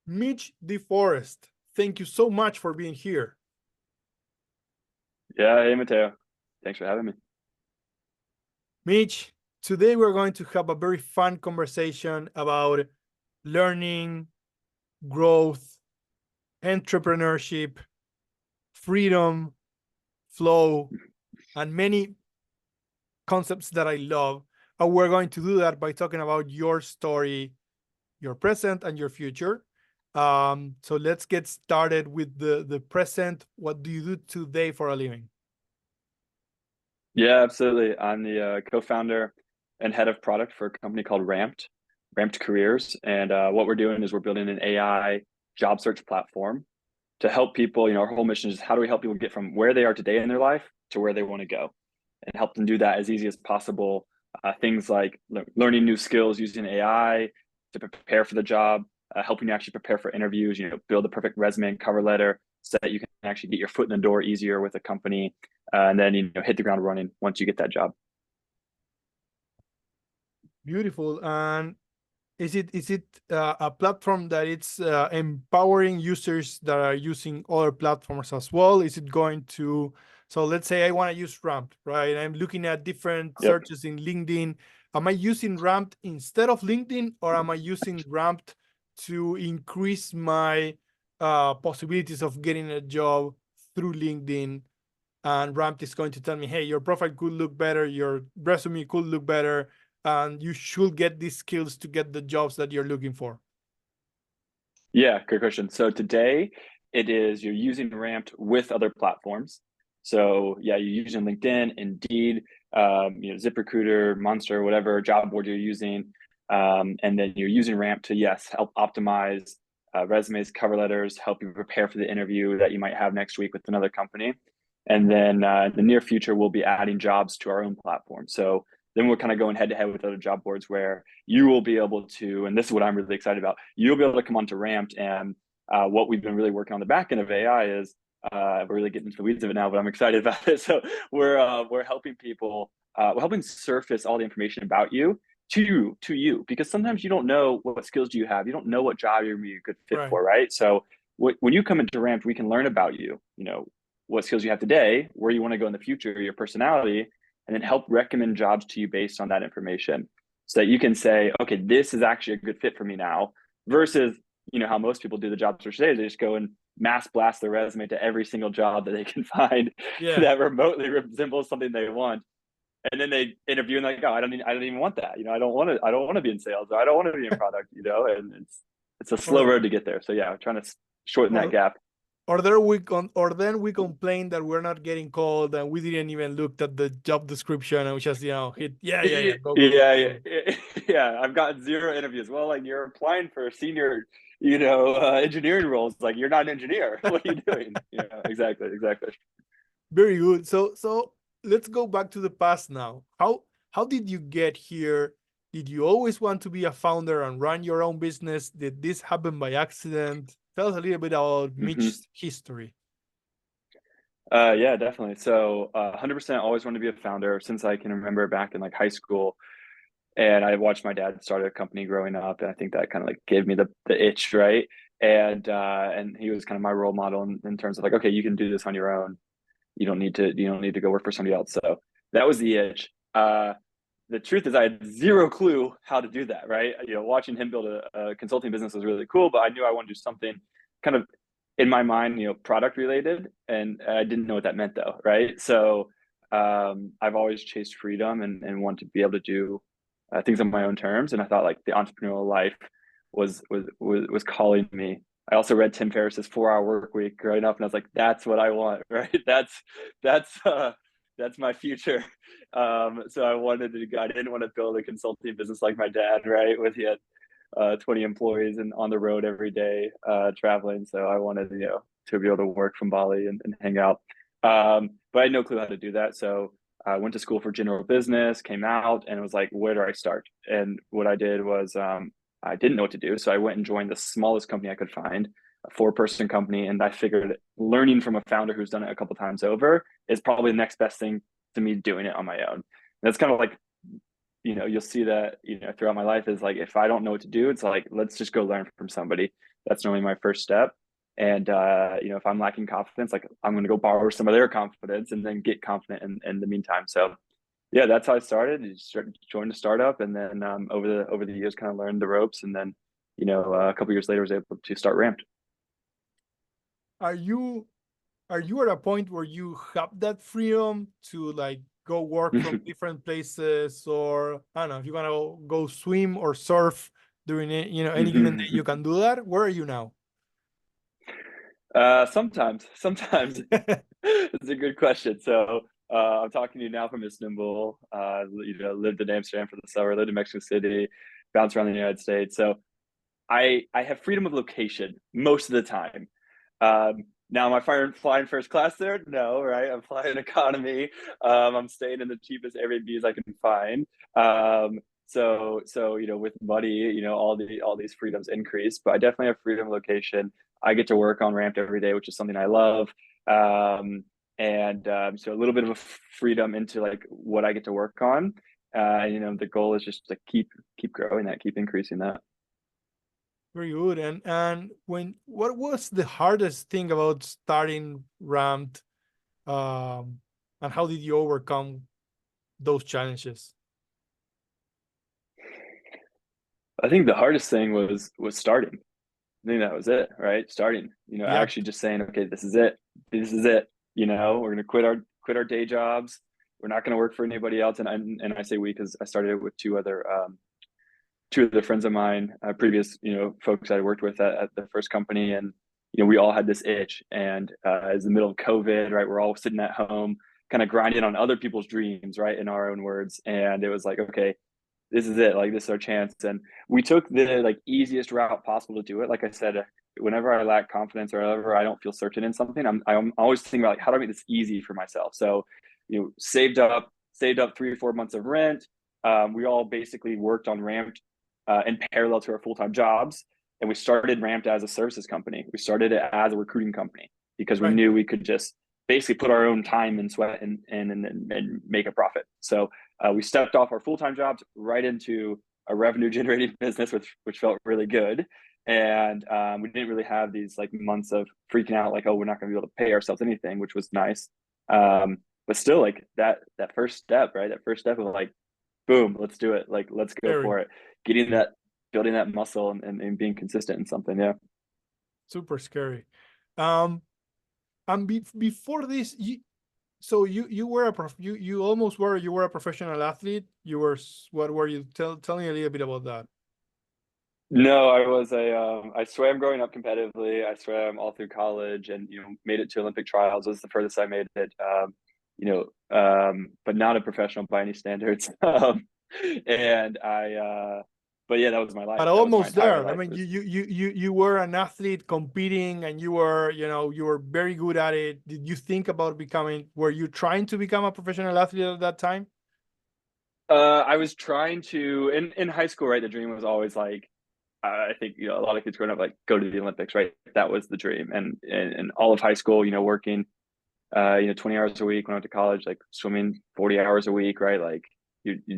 Mitch DeForest, thank you so much for being here. Yeah, hey Mateo. Thanks for having me. Mitch, today we're going to have a very fun conversation about learning, growth, entrepreneurship, freedom, flow, and many concepts that I love. And we're going to do that by talking about your story, your present, and your future. So let's get started with the present. What do you do today for a living? Yeah, absolutely. I'm the co-founder and head of product for a company called Ramped Careers. And what we're doing is we're building an AI job search platform to help people. Our whole mission is how do we help people get from where they are today in their life to where they want to go and help them do that as easy as possible. Things like learning new skills using AI to prepare for the job, helping you actually prepare for interviews, build a perfect resume and cover letter so that you can actually get your foot in the door easier with a company, and then hit the ground running once you get that job. Beautiful. And is it a platform that it's empowering users that are using other platforms as well? Is it going to, so let's say I want to use Ramped, right? I'm looking at different Yep. searches in LinkedIn. Am I using Ramped instead of LinkedIn, or am I using Ramped to increase my possibilities of getting a job through LinkedIn? And Ramped is going to tell me, hey, your profile could look better, your resume could look better, and you should get these skills to get the jobs that you're looking for. Yeah, good question. So today you're using Ramped with other platforms. So yeah, you're using LinkedIn, Indeed, ZipRecruiter, Monster, whatever job board you're using, and then you're using Ramped to help optimize resumes, cover letters, help you prepare for the interview that you might have next week with another company, and then in the near future we'll be adding jobs to our own platform. So then we're kind of going head to head with other job boards where you will be able to, and this is what I'm really excited about, you'll be able to come onto Ramped. And what we've been really working on the back end of AI is we're really getting into the weeds of it now, but I'm excited about it. So we're helping people, we're helping surface all the information about you to you, because sometimes you don't know what skills do you have, you don't know what job you're gonna be a good fit Right. for, right? So when you come into Ramped, we can learn about you, what skills you have today, where you want to go in the future, your personality, and then help recommend jobs to you based on that information so that you can say, okay, this is actually a good fit for me now, versus, how most people do the job search today. They just go and mass blast their resume to every single job that they can find Yeah. that remotely resembles something they want. And then they interview and like, oh, I don't even want that. I don't want to be in sales, or I don't want to be in product, and it's a slow Or road to get there. So yeah, I'm trying to shorten that or gap. or then we complain that we're not getting called and we didn't even look at the job description and we just hit Yeah, go go go yeah, go. yeah. I've gotten zero interviews. Well, like, you're applying for senior, engineering roles. Like, you're not an engineer. What are you doing? Yeah, exactly. Very good. So let's go back to the past now. How did you get here? Did you always want to be a founder and run your own business? Did this happen by accident? Tell us a little bit about hmm Mitch's history. Yeah, definitely. So, 100% always wanted to be a founder since I can remember back in like high school. And I watched my dad start a company growing up, and I think that kind of like gave me the itch, right? And he was kind of my role model in terms of like, okay, you can do this on your own. You don't need to go work for somebody else. So that was the itch. The truth is I had zero clue how to do that, right? Watching him build a consulting business was really cool, but I knew I wanted to do something kind of in my mind, product related, and I didn't know what that meant though, right? So I've always chased freedom and want to be able to do things on my own terms, and I thought like the entrepreneurial life was calling me. I also read Tim Ferriss's 4 Hour Work Week growing up, and I was like, that's what I want, right? That's my future. So I didn't want to build a consulting business like my dad, right? He had 20 employees and on the road every day, traveling. So I wanted, to be able to work from Bali and hang out. But I had no clue how to do that. So I went to school for general business, came out, and it was like, where do I start? And what I did was, I didn't know what to do. So I went and joined the smallest company I could find, a 4-person company. And I figured learning from a founder who's done it a couple times over is probably the next best thing to me doing it on my own. And that's kind of like you'll see that, throughout my life is like, if I don't know what to do, it's like, let's just go learn from somebody. That's normally my first step. And, if I'm lacking confidence, like I'm going to go borrow some of their confidence and then get confident in the meantime. So yeah, that's how I started. Joined a startup, and then over the years, kind of learned the ropes, and then a couple years later, was able to start Ramped. Are you at a point where you have that freedom to like go work from different places, or I don't know if you want to go swim or surf during it, any given day you can do that? Where are you now? Sometimes it's a good question. So I'm talking to you now from Istanbul. Lived in Amsterdam for the summer, lived in Mexico City, bounced around the United States. So I have freedom of location most of the time. Now, am I flying first class there? No, right? I'm flying economy. I'm staying in the cheapest Airbnbs I can find. So with money, all these freedoms increase. But I definitely have freedom of location. I get to work on Ramped every day, which is something I love. So a little bit of a freedom into like what I get to work on. The goal is just to keep growing that, keep increasing that. Very good. And what was the hardest thing about starting Ramped, and how did you overcome those challenges? I think the hardest thing was starting. I think that was it, right? Starting, Yeah. actually just saying, okay, this is it. This is it. We're gonna quit our day jobs. We're not gonna work for anybody else. And I say we because I started it with two other friends of mine, previous folks I worked with at the first company, and we all had this itch. And as the middle of COVID, right, we're all sitting at home, kind of grinding on other people's dreams, right, in our own words. And it was like, okay, this is it. Like, this is our chance. And we took the like easiest route possible to do it. Like I said, whenever I lack confidence or whenever I don't feel certain in something, I'm always thinking about like, how do I make this easy for myself? So, saved up 3 or 4 months of rent. We all basically worked on Ramped in parallel to our full-time jobs. And we started Ramped as a services company. We started it as a recruiting company because we knew we could just basically put our own time and sweat and make a profit. So we stepped off our full-time jobs right into a revenue generating business, which felt really good. And we didn't really have these like months of freaking out, like, oh, we're not going to be able to pay ourselves anything, which was nice. But still, like that first step, right? That first step of like, boom, let's do it. Like, let's go for it. Building that muscle and being consistent in something. Yeah. Super scary. And before this, you were you almost were, you were a professional athlete. What were you? Tell me a little bit about that. No, I was I swam growing up competitively. I swam all through college, and made it to Olympic trials. It was the furthest I made it. But not a professional by any standards. But yeah, that was my life. But almost there. I mean, you were an athlete competing, and you were very good at it. Did you think about were you trying to become a professional athlete at that time? I was trying to, in high school, right? The dream was always like, I think, a lot of kids growing up, like, go to the Olympics, right? That was the dream. And all of high school, working, 20 hours a week. When I went to college, like swimming 40 hours a week, right? Like,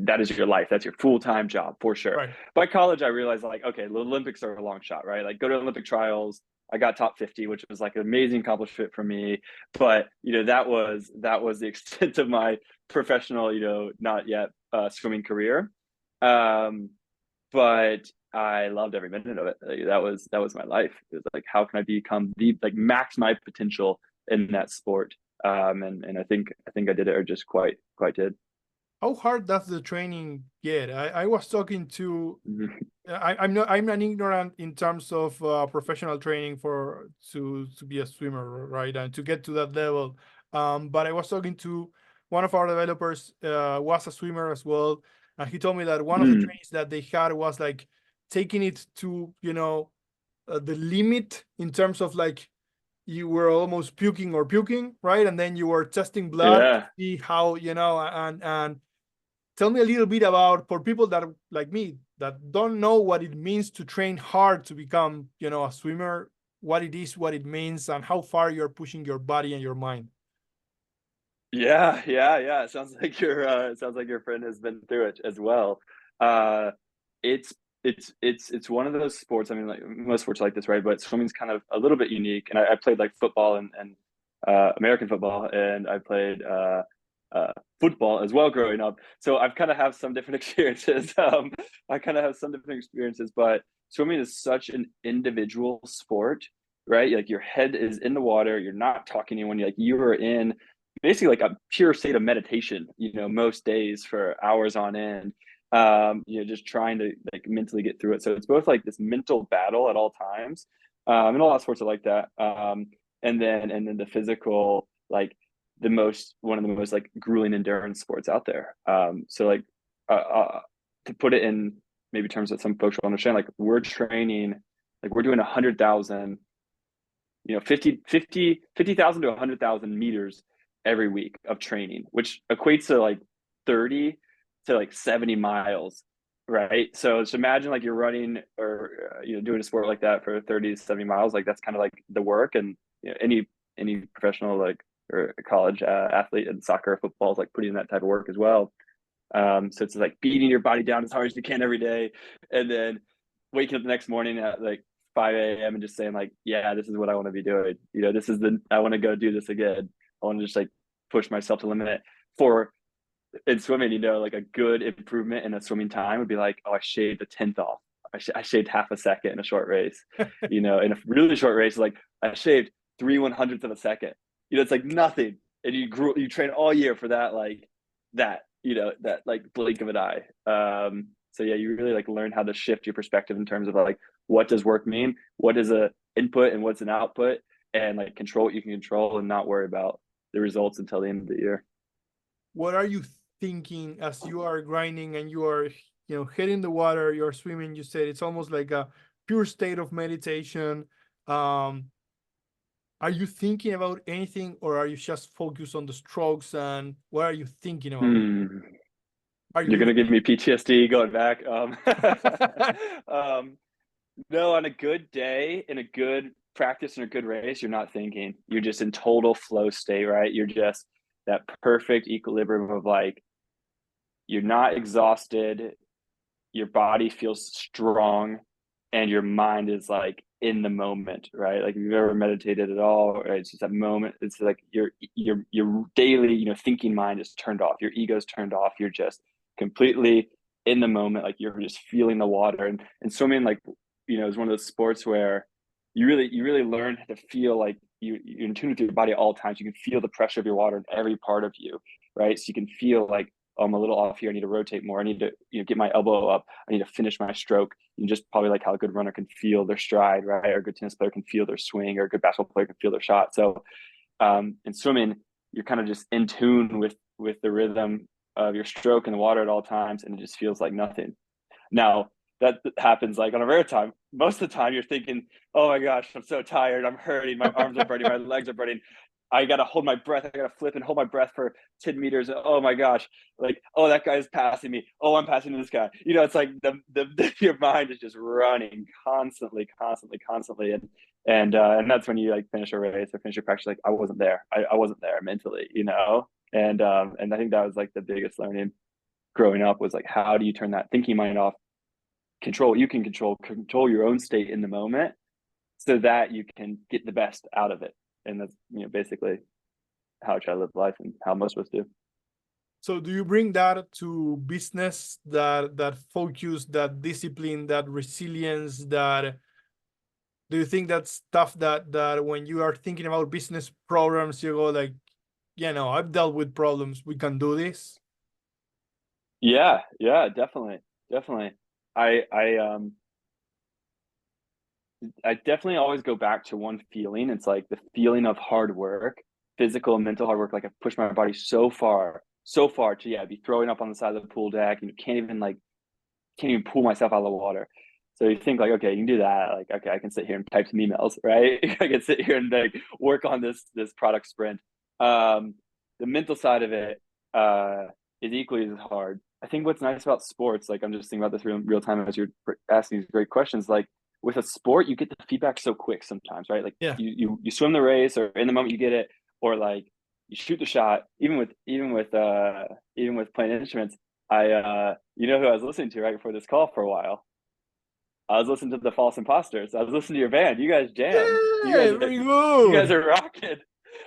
that is your life. That's your full-time job for sure. Right. By college, I realized like, okay, the Olympics are a long shot, right? Like, go to Olympic trials. I got top 50, which was like an amazing accomplishment for me. But, that was the extent of my professional, not yet swimming career. But I loved every minute of it. Like, that was my life. It was like, how can I become max my potential in that sport? And I think I did it, or just quite did. How hard does the training get? I was talking to, I'm not ignorant in terms of professional training to be a swimmer, right? And to get to that level. But I was talking to one of our developers, was a swimmer as well. And he told me that one of the trainings that they had was like taking it to, the limit in terms of like, you were almost puking, right? And then you were testing blood to see how, and tell me a little bit about, for people that like me, that don't know what it means to train hard to become, a swimmer, what it is, what it means, and how far you're pushing your body and your mind. Yeah. It sounds like your friend has been through it as well. Uh, it's it's one of those sports. I mean, like most sports are like this, right? But swimming's kind of a little bit unique. And I played like football and American football, and I played uh, football as well growing up. So I've kind of have some different experiences. I kind of have some different experiences, but swimming is such an individual sport, right? Like your head is in the water, you're not talking to anyone. You are in basically like a pure state of meditation, most days for hours on end, just trying to like mentally get through it. So it's both like this mental battle at all times. And a lot of sports are like that. And then the physical, like one of the most like grueling endurance sports out there. So like to put it in maybe terms that some folks will understand, like we're training, like we're doing 100,000, 50,000 to 100,000 meters every week of training, which equates to like 30 to like 70 miles, right? So just imagine like you're running or doing a sport like that for 30 to 70 miles. Like that's kind of like the work. And any professional like or college athlete in soccer or football is like putting in that type of work as well. So it's like beating your body down as hard as you can every day, and then waking up the next morning at like 5 a.m. and just saying like, yeah, this is what I want to be doing. I want to go do this again. I want to just like push myself to the limit. For in swimming, like a good improvement in a swimming time would be like, oh, I shaved a tenth off. I shaved half a second in a short race. In a really short race, like I shaved 3/100ths of a second. It's like nothing, and you train all year for that, like that like blink of an eye. So yeah, you really like learn how to shift your perspective in terms of like what does work mean, what is a input and what's an output, and like control what you can control and not worry about the results until the end of the year. What are you thinking as you are grinding and you are, hitting the water, you're swimming? You said it's almost like a pure state of meditation. Um, are you thinking about anything, or are you just focused on the strokes? And what are you thinking about? Hmm. Are you You're gonna even give me PTSD going back. thinking? Um, no, on a good day, in a good practice, in a good race, you're not thinking. You're just in total flow state, right? You're just that perfect equilibrium of like, you're not exhausted, your body feels strong, and your mind is like in the moment, right? Like if you've ever meditated at all, right? It's just that moment. It's like your daily, thinking mind is turned off. Your ego's turned off. You're just completely in the moment. Like you're just feeling the water. And swimming, like, is one of those sports where you really learn to feel like you're in tune with your body at all times. You can feel the pressure of your water in every part of you, right? So you can feel like, oh, I'm a little off here. I need to rotate more. I need to get my elbow up. I need to finish my stroke. You just probably like how a good runner can feel their stride, right? Or a good tennis player can feel their swing, or a good basketball player can feel their shot. So in swimming, you're kind of just in tune with the rhythm of your stroke in the water at all times, and it just feels like nothing. Now that happens like on a rare time. Most of the time, you're thinking, "Oh my gosh, I'm so tired. I'm hurting. My arms are burning. My legs are burning. I gotta hold my breath. I gotta flip and hold my breath for 10 meters. Oh my gosh, like, oh, that guy's passing me. Oh, I'm passing this guy. It's like your mind is just running constantly, and that's when you like finish a race or finish your practice. Like I wasn't there. I wasn't there mentally, and I think that was like the biggest learning growing up was like, how do you turn that thinking mind off, control what you can control your own state in the moment, so that you can get the best out of it. And that's basically how I try to live life and how most of us do. So do you bring that to business, that focus, that discipline, that resilience, that do you think that's stuff that when you are thinking about business programs, you go like, I've dealt with problems, we can do this? Yeah, definitely. I definitely always go back to one feeling. It's like the feeling of hard work, physical and mental hard work. Like I've pushed my body so far to be throwing up on the side of the pool deck, and can't even pull myself out of the water. So you think like, okay, you can do that. Like, okay, I can sit here and type some emails, right? I can sit here and like work on this product sprint. The mental side of it is equally as hard. I think what's nice about sports, like I'm just thinking about this real time as you're asking these great questions. Like with a sport, you get the feedback so quick sometimes, right? Like Yeah. you swim the race, or in the moment you get it, or like you shoot the shot. Even with playing instruments, I you know who I was listening to right before this call for a while. I was listening to the False Imposters. I was listening to your band. You guys jam. Yeah, very You guys good. are rocking.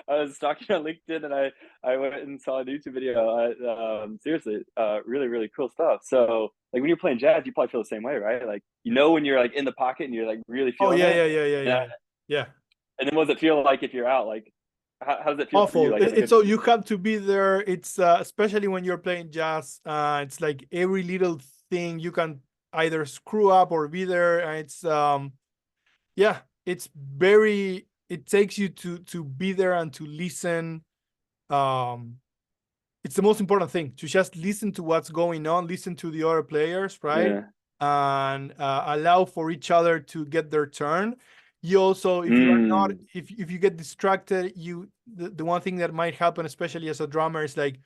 I was talking on LinkedIn and I went and saw a YouTube video. Seriously, really, really cool stuff. So like when you're playing jazz, you probably feel the same way, right? Like, you know, when you're like in the pocket and you're like really Oh feeling yeah, it. yeah, yeah, yeah, Yeah. yeah, yeah. And then what does it feel like if you're out? Like, how does it feel for you? Awful. Like, as a It's good. so you have to be there. It's especially when you're playing jazz. It's like every little thing you can either screw up or be there. And it's yeah, it's very. It takes you to be there and to listen. Um, it's the most important thing to just listen to what's going on, listen to the other players, right? Yeah. And allow for each other to get their turn. You also, if you are not, Mm. if you get distracted, the one thing that might happen, especially as a drummer, is like,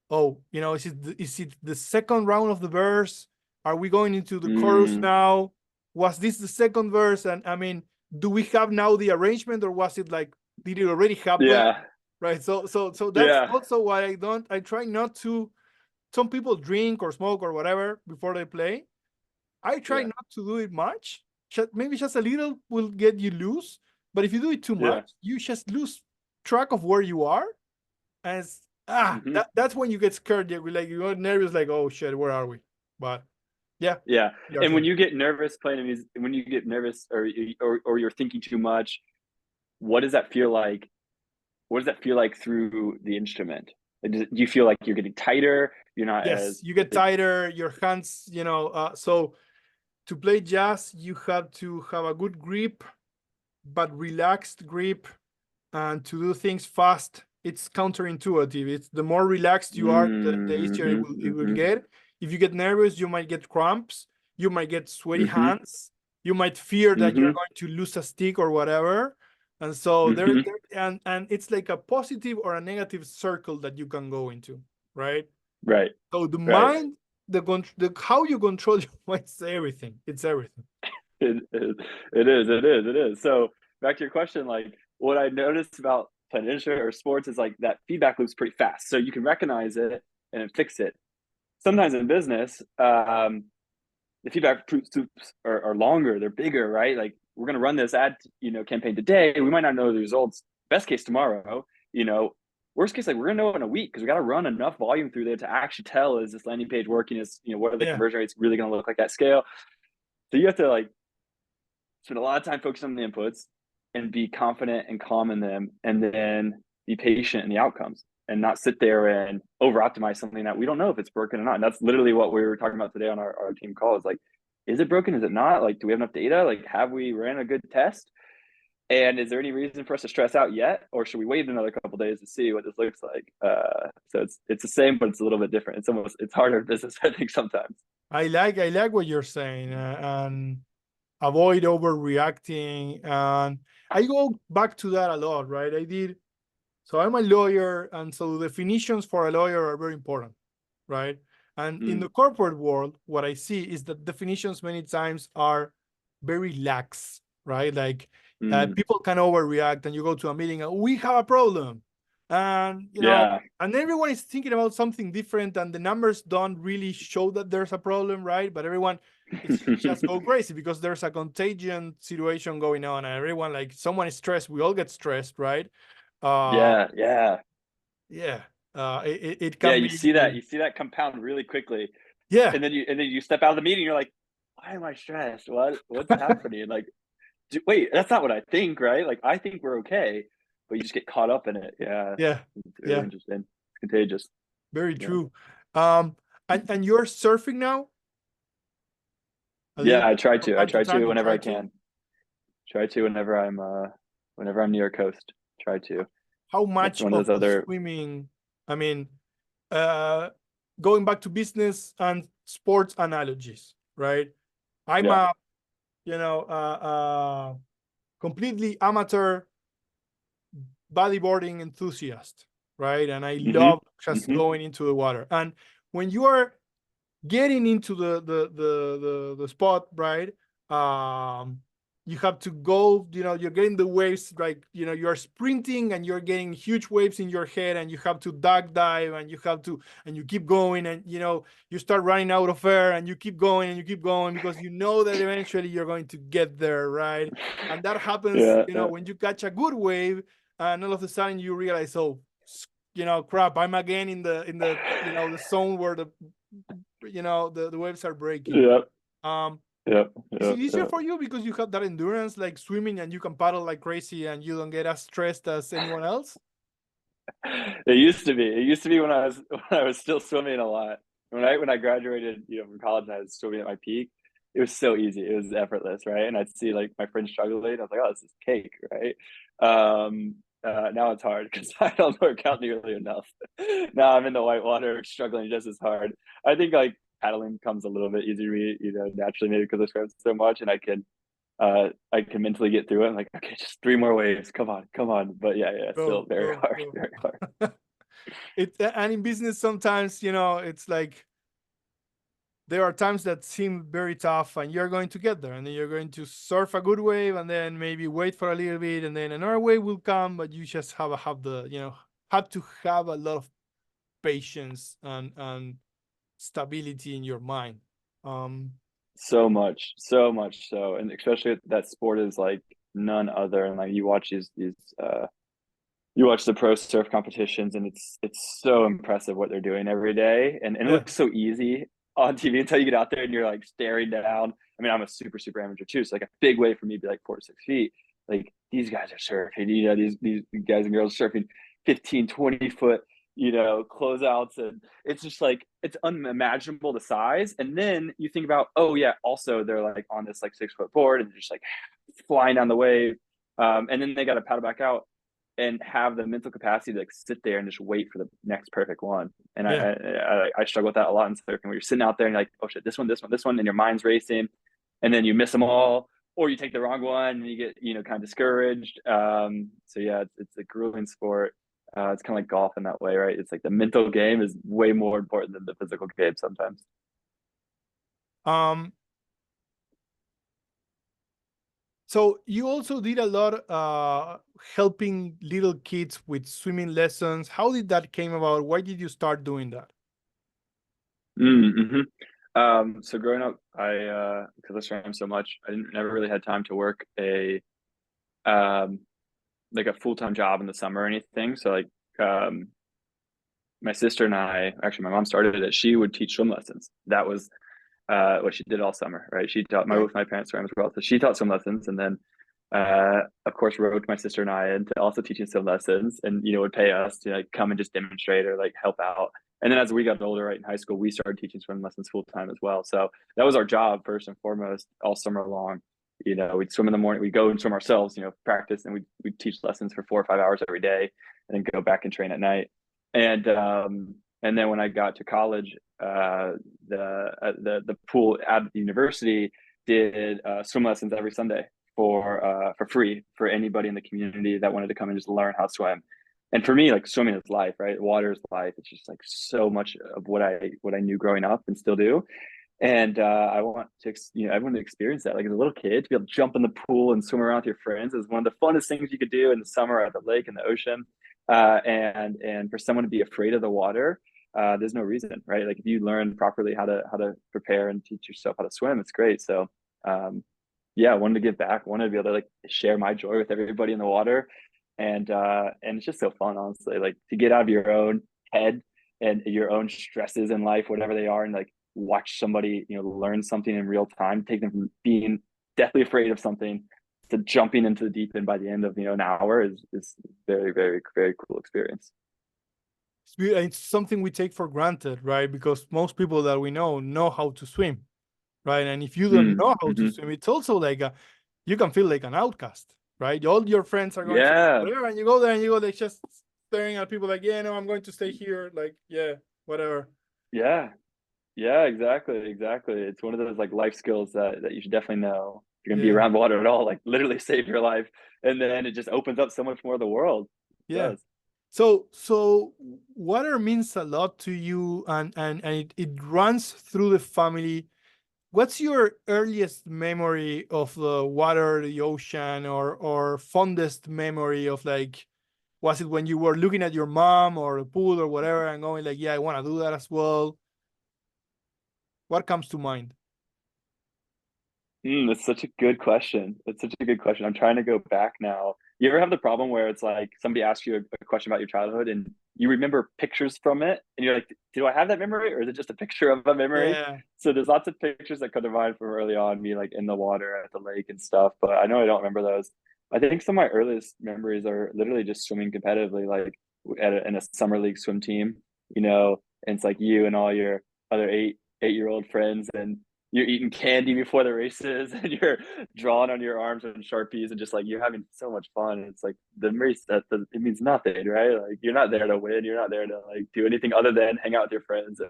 oh, you know, is it the second round of the verse? Are we going into the chorus Mm. now? Was this the second verse? And I mean, do we have now the arrangement, or was it like, did it already happen? Yeah. Right. So that's Yeah. also why I try not to. Some people drink or smoke or whatever before they play. I try Yeah. not to do it much. Maybe just a little will get you loose. But if you do it too Yeah. much, you just lose track of where you are. And Hmm. that's when you get scared. You're like, you're nervous, like, oh shit, where are we? But yeah, Yeah. your And when thing. you get nervous playing music, when you get nervous or you're thinking too much, what does that feel like? What does that feel like through the instrument? Like, do you feel like you're getting tighter? You're not Yes, as you get like. tighter, your hands, so to play jazz, you have to have a good grip, but relaxed grip, and to do things fast. It's counterintuitive. It's the more relaxed you are, the easier Mm-hmm, it will mm-hmm, get. If you get nervous, you might get cramps, you might get sweaty mm-hmm, hands, you might fear that you're mm-hmm, going to lose a stick or whatever. And so mm-hmm. and it's like a positive or a negative circle that you can go into, right? Right, So the right. mind, the how you control your mind is everything. It's everything. It is. So back to your question, like what I noticed about playing instrument or sports is like that feedback loop's pretty fast. So you can recognize it and then fix it. Sometimes in business, the feedback loops are longer, they're bigger, right? Like we're gonna run this ad, campaign today. We might not know the results. Best case tomorrow, worst case, like we're gonna know in a week because we got to run enough volume through there to actually tell, is this landing page working? Is, what are the Yeah. conversion rates really gonna look like at scale? So you have to like spend a lot of time focusing on the inputs and be confident and calm in them, and then be patient in the outcomes and not sit there and over optimize something that we don't know if it's broken or not. And that's literally what we were talking about today on our team call, is like, is it broken? Is it not? Like, do we have enough data? Like, have we ran a good test? And is there any reason for us to stress out yet? Or should we wait another couple of days to see what this looks like? So it's the same, but it's a little bit different. It's harder business, I think, sometimes. I like what you're saying, and avoid overreacting. And I go back to that a lot, right? So I'm a lawyer, and so definitions for a lawyer are very important, right? And in Mm, the corporate world, what I see is that definitions many times are very lax, right? Like mm, people can overreact, and you go to a meeting and we have a problem. And, yeah. and everyone is thinking about something different, and the numbers don't really show that there's a problem, right? But everyone, it's just go crazy because there's a contagion situation going on, and everyone, like, someone is stressed, we all get stressed, right? Uh, Yeah, yeah. yeah, it Yeah, can you be, see that compound really quickly. yeah, And then you step out of the meeting, you're like, why am I stressed? What's happening? Like, wait, that's not what I think, right? Like, I think we're okay, but you just get caught up in it. Yeah, yeah, it's really yeah, interesting. It's contagious. very Yeah. true. And you're surfing now a little Yeah, bit I try from to. I time to try time. to You whenever try I to. can. Try to whenever I'm near a coast. Try to. How That's much one of of those the other. swimming? I mean, uh, going back to business and sports analogies, right? I'm Yeah. a, you know, uh, uh, completely amateur bodyboarding enthusiast, right? And I Mm-hmm. love just Mm-hmm. going into the water. And when you are getting into the spot, right? you have to go, you're getting the waves, like, you're sprinting and you're getting huge waves in your head, and you have to duck dive, and you keep going, and, you start running out of air, and you keep going and you keep going, because you know that eventually you're going to get there, right? And that happens, Yeah. when you catch a good wave, and all of a sudden you realize, oh, crap, I'm again in the zone where the waves are breaking. Yeah. Um, Yep. is Yep. it easier Yep. for you because you have that endurance, like swimming, and you can paddle like crazy, and you don't get as stressed as anyone else? It used to be. It used to be when I was still swimming a lot. When I graduated, from college, and I was swimming at my peak. It was so easy. It was effortless, right? And I'd see like my friends struggling. I was like, oh, this is cake, right? Now it's hard because I don't work out nearly enough. Now I'm in the white water, struggling just as hard. I think like paddling comes a little bit easier to me, naturally, maybe because I swim so much, and I can mentally get through it. I'm like, okay, just 3 more waves. Come on. But yeah, still Go, very go, hard, go. very hard. And in business, sometimes, it's like there are times that seem very tough, and you're going to get there, and then you're going to surf a good wave, and then maybe wait for a little bit, and then another wave will come, but you just have to have a lot of patience and stability in your mind. Um, So much, so much so, and especially that sport is like none other. And like you watch you watch the pro surf competitions, and it's so impressive what they're doing every day, and it yeah, looks so easy on TV until you get out there and you're like staring down. I mean, I'm a super amateur too, so like a big wave for me would be like 4 to 6 feet. Like these guys are surfing, these guys and girls surfing 15, 20 foot, closeouts, and it's just like it's unimaginable the size. And then you think about, oh yeah, also they're like on this like 6 foot board and just like flying down the wave, and then they got to paddle back out and have the mental capacity to like sit there and just wait for the next perfect one. And yeah. I struggle with that a lot in surfing, where you're sitting out there and you're like, oh shit, this one, and your mind's racing, and then you miss them all, or you take the wrong one and you get kind of discouraged. So yeah, it's a grueling sport. It's kind of like golf in that way, right? It's like the mental game is way more important than the physical game sometimes. Um, So you also did a lot helping little kids with swimming lessons. How did that came about? Why did you start doing that? Mm-hmm. So growing up, because I swam so much, I never really had time to work um, like a full-time job in the summer or anything. So like, my sister and actually my mom started it. She would teach swim lessons. That was what she did all summer, right? She taught Okay. my parents swam as well, so she taught swim lessons, and then of course roped my sister and I into also teaching swim lessons, and would pay us to like come and just demonstrate or like help out. And then as we got older, right, in high school, we started teaching swim lessons full time as well. So that was our job first and foremost all summer long. We'd swim in the morning, we'd go and swim ourselves, practice, and we'd teach lessons for 4 or 5 hours every day, and then go back and train at night. And then when I got to college, the pool at the university did swim lessons every Sunday for free for anybody in the community that wanted to come and just learn how to swim. And for me, like swimming is life, right? Water is life. It's just like so much of what I knew growing up and still do. And I want to, everyone to experience that. Like as a little kid, to be able to jump in the pool and swim around with your friends is one of the funnest things you could do in the summer at the lake and the ocean. And for someone to be afraid of the water, there's no reason, right? Like if you learn properly how to prepare and teach yourself how to swim, it's great. So yeah, I wanted to give back, wanted to be able to like share my joy with everybody in the water. And it's just so fun, honestly, like to get out of your own head and your own stresses in life, whatever they are, and like watch somebody, learn something in real time, take them from being deathly afraid of something to jumping into the deep end by the end of, an hour is very, very, very cool experience. It's something we take for granted, right? Because most people that we know how to swim, right? And if you don't know how to Mm-hmm. swim, it's also like you can feel like an outcast, right? All your friends are going to Yeah. whatever, and you go there and you go like just staring at people like, yeah, no, I'm going to stay here, like, yeah, whatever. Yeah. Yeah, exactly. It's one of those like life skills that you should definitely know. If you're gonna be Yeah, around water at all, like literally save your life. And then it just opens up so much more of the world. It yeah. does. So water means a lot to you, and it runs through the family. what's your earliest memory of the water, the ocean, or fondest memory of like, was it when you were looking at your mom or the pool or whatever and going like, yeah, I want to do that as well? What comes to mind? That's such a good question. That's such a good question. I'm trying to go back now. You ever have the problem where it's like somebody asks you a question about your childhood and you remember pictures from it and you're like, do I have that memory or is it just a picture of a memory? Yeah, So there's lots of pictures that come to mind from early on, me like in the water at the lake and stuff, but I know I don't remember those. I think some of my earliest memories are literally just swimming competitively, like in a summer league swim team, and it's like you and all your other eight-year-old friends and you're eating candy before the races and you're drawing on your arms and Sharpies and just like you're having so much fun. It's like the race it means nothing, right? Like you're not there to win, you're not there to like do anything other than hang out with your friends and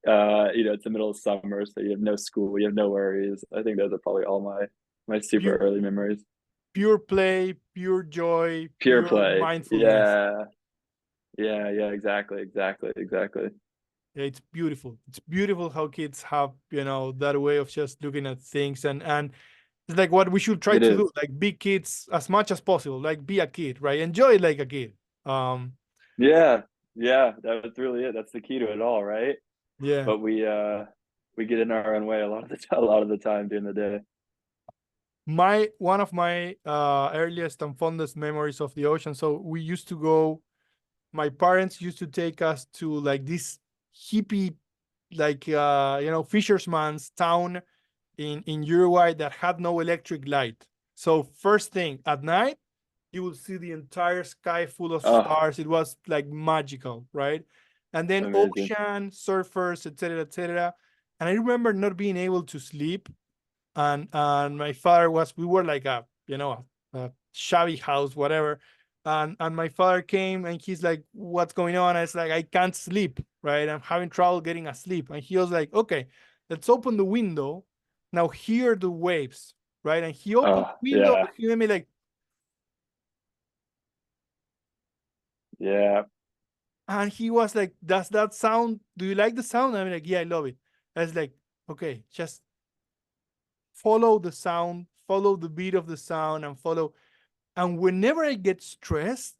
it's the middle of summer, so you have no school, you have no worries. I think those are probably all my super pure, early memories. pure play, pure joy, Pure pure play. mindfulness. Yeah. Yeah, exactly. Yeah, it's beautiful. It's beautiful how kids have, that way of just looking at things, and it's like what we should try It to is. do, like be kids as much as possible, like be a kid, right? Enjoy it like a kid. Um, Yeah, yeah, that's really it. That's the key to it all, right? yeah. But we get in our own way a lot of a lot of the time during the day. My one of my earliest and fondest memories of the ocean. So we used to go, my parents used to take us to like this hippie, like fisherman's town in Uruguay that had no electric light. So first thing at night, you will see the entire sky full of Oh, stars. It was like magical, right? And then amazing. ocean, surfers, etc., etc. And I remember not being able to sleep. And my father was, we were like a shabby house, whatever. And my father came and he's like, what's going on? And it's like, I can't sleep, right? I'm having trouble getting asleep. And he was like, okay, let's open the window. Now hear the waves, right? And he opened Oh, the window yeah, and he made me like, yeah, and he was like, does that sound, do you like the sound? I'm like, yeah, I love it. I was like, okay, just follow the sound, follow the beat of the sound, and follow. And whenever I get stressed,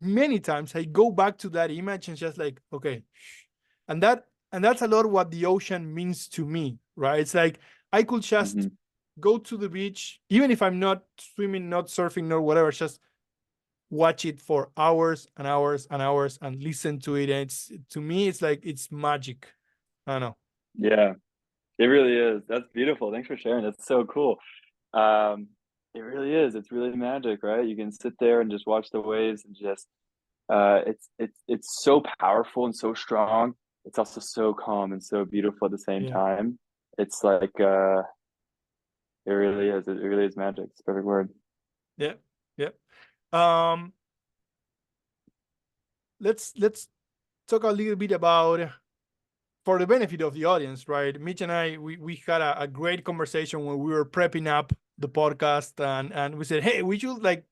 many times I go back to that image and just like, okay, and that's a lot of what the ocean means to me, right? It's like I could just hmm go to the beach, even if I'm not swimming, not surfing, nor whatever, just watch it for hours and hours and hours and listen to it. And it's, to me, it's like it's magic. I don't know. yeah. It really is. That's beautiful. Thanks for sharing. That's so cool. Um, it really is. It's really magic, right? You can sit there and just watch the waves and just it's so powerful and so strong. It's also so calm and so beautiful at the same Yeah. time. It's like it really is. It really is magic. It's a perfect word. Yeah. Yeah. Um, let's talk a little bit about, for the benefit of the audience, right? Mitch and I, we had a great conversation when we were prepping up the podcast, and we said, hey, we should like,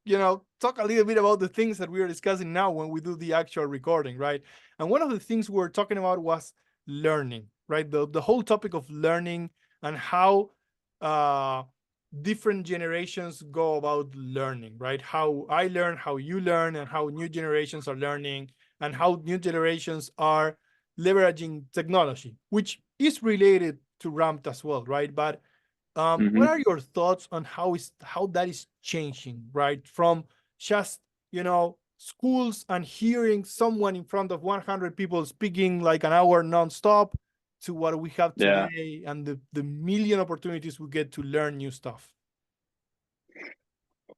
talk a little bit about the things that we are discussing now when we do the actual recording, right? And one of the things we were talking about was learning, right? The whole topic of learning and how uh, different generations go about learning, right? How I learn, how you learn, and how new generations are learning, and how new generations are leveraging technology, which is related to ramped as well, right? But what hmm are your thoughts on how that is changing, right? From just schools and hearing someone in front of 100 people speaking like an hour nonstop, to what we have Yeah. today and the million opportunities we get to learn new stuff.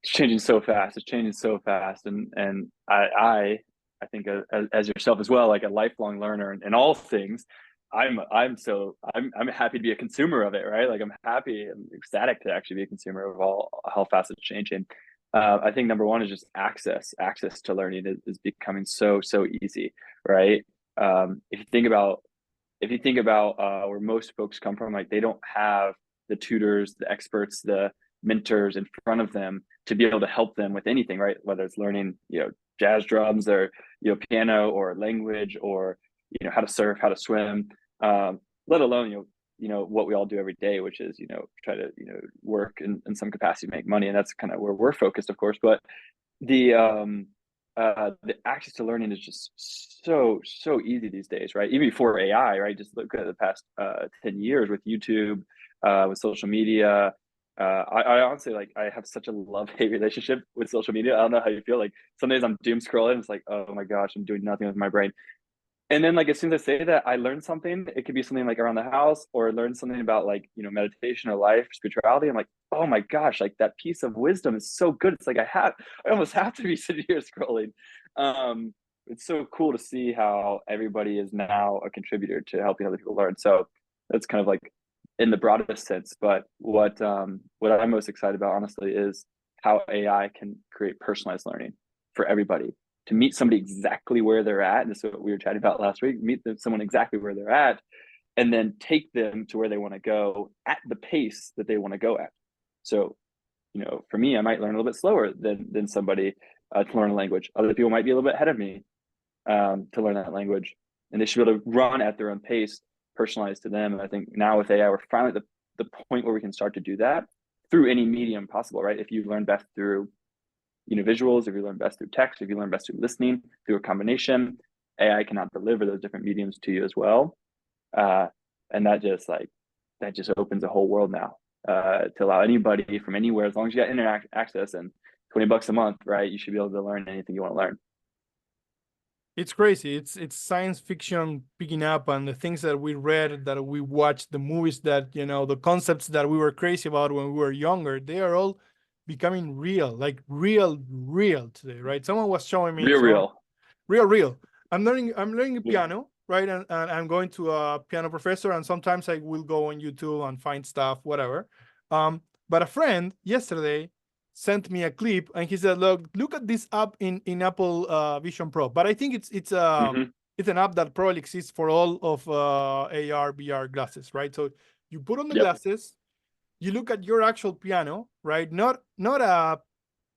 It's changing so fast. It's changing so fast, and I think as yourself as well, like a lifelong learner in all things. I'm happy to be a consumer of it, right? Like I'm happy, I'm ecstatic to actually be a consumer of all how fast it's changing. I think number one is just access to learning is becoming so easy, right? If you think about where most folks come from, like they don't have the tutors, the experts, the mentors in front of them to be able to help them with anything, right? Whether it's learning, jazz drums or, piano or language or, how to surf, how to swim, let alone, what we all do every day, which is, try to, work in some capacity to make money. And that's kind of where we're focused, of course. But the access to learning is just so easy these days, right? Even before AI, right? Just look at the past 10 years with YouTube, with social media. I honestly, like, I have such a love-hate relationship with social media. I don't know how you feel. Like, some days I'm doom scrolling, it's like, oh my gosh, I'm doing nothing with my brain. And then, like, as soon as I say that, I learn something. It could be something like around the house, or learn something about, like, meditation or life, spirituality. I'm like, oh my gosh, like, that piece of wisdom is so good. It's like I almost have to be sitting here scrolling. It's so cool to see how everybody is now a contributor to helping other people learn. So that's kind of like in the broadest sense. But what I'm most excited about, honestly, is how AI can create personalized learning for everybody. To meet somebody exactly where they're at, and this is what we were chatting about last week, meet someone exactly where they're at, and then take them to where they want to go at the pace that they want to go at. So, for me, I might learn a little bit slower than somebody to learn a language. Other people might be a little bit ahead of me to learn that language, and they should be able to run at their own pace, personalized to them. And I think now with AI, we're finally at the point where we can start to do that through any medium possible, right? If you learn best through visuals, if you learn best through text, if you learn best through listening, through a combination, AI cannot deliver those different mediums to you as well. And that just opens a whole world now to allow anybody from anywhere, as long as you got internet access and $20 a month, right? You should be able to learn anything you want to learn. It's crazy. It's science fiction picking up, and the things that we read, that we watched, the movies that, the concepts that we were crazy about when we were younger, they are all becoming real, like real today, right? Someone was showing me real. I'm learning piano, right? And I'm going to a piano professor, and sometimes I will go on YouTube and find stuff, whatever. But a friend yesterday sent me a clip, and he said, look at this app in Apple Vision Pro. But I think it's an app that probably exists for all of AR VR glasses, right? So you put on the glasses, you look at your actual piano, right? Not a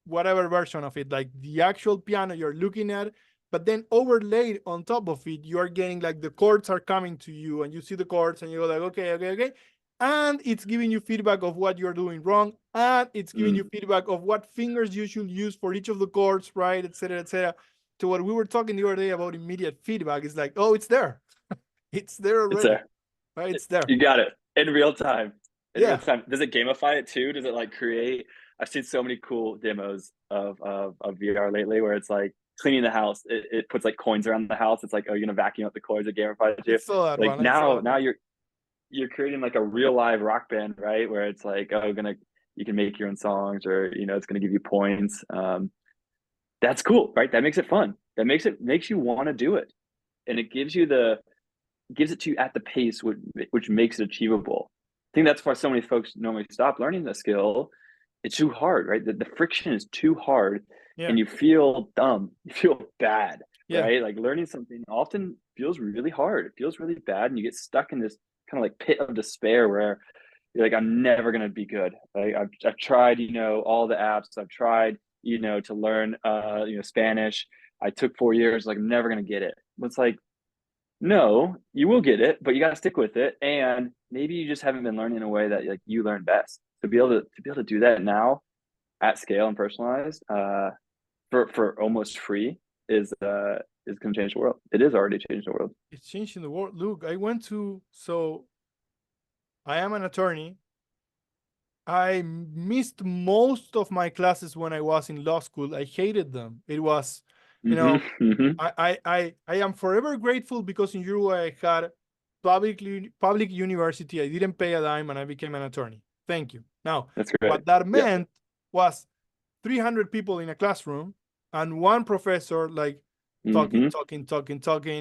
whatever version of it, like the actual piano you're looking at, but then overlaid on top of it, you are getting, like, the chords are coming to you, and you see the chords, and you go like, okay. And it's giving you feedback of what you're doing wrong, and it's giving you feedback of what fingers you should use for each of the chords, right, etc., etc. To what we were talking the other day about immediate feedback, is like, oh, it's there. It's there already. It's there. Right? It's there. You got it in real time. Real time. Does it gamify it too? Does it, like, create? I've seen so many cool demos of VR lately, where it's like cleaning the house. It puts, like, coins around the house. It's like, oh, you're gonna vacuum up the coins. It gamifies you. Like, now you're creating, like, a real live rock band, right? Where it's like, oh, you can make your own songs, or it's gonna give you points. That's cool, right? That makes it fun. That makes you want to do it, and it gives it to you at the pace which makes it achievable. I think that's why so many folks normally stop learning the skill. It's too hard, right? The friction is too hard, and you feel dumb. You feel bad, right? Like, learning something often feels really hard. It feels really bad, and you get stuck in this kind of like pit of despair where you're like, I'm never gonna be good. Like, I've tried, all the apps. I've tried, to learn, Spanish. I took 4 years. Like, I'm never gonna get it. It's like, no, you will get it, but you got to stick with it. And maybe you just haven't been learning in a way that, like, you learn best. To be able to do that now at scale and personalized for almost free is going to change the world. It is already changing the world. It's changing the world. Look, I am an attorney. I missed most of my classes when I was in law school. I hated them. It was, I am forever grateful, because in Uruguay I had public university. I didn't pay a dime, and I became an attorney. Thank you. Now, that's great. What that meant was 300 people in a classroom, and one professor, like, talking,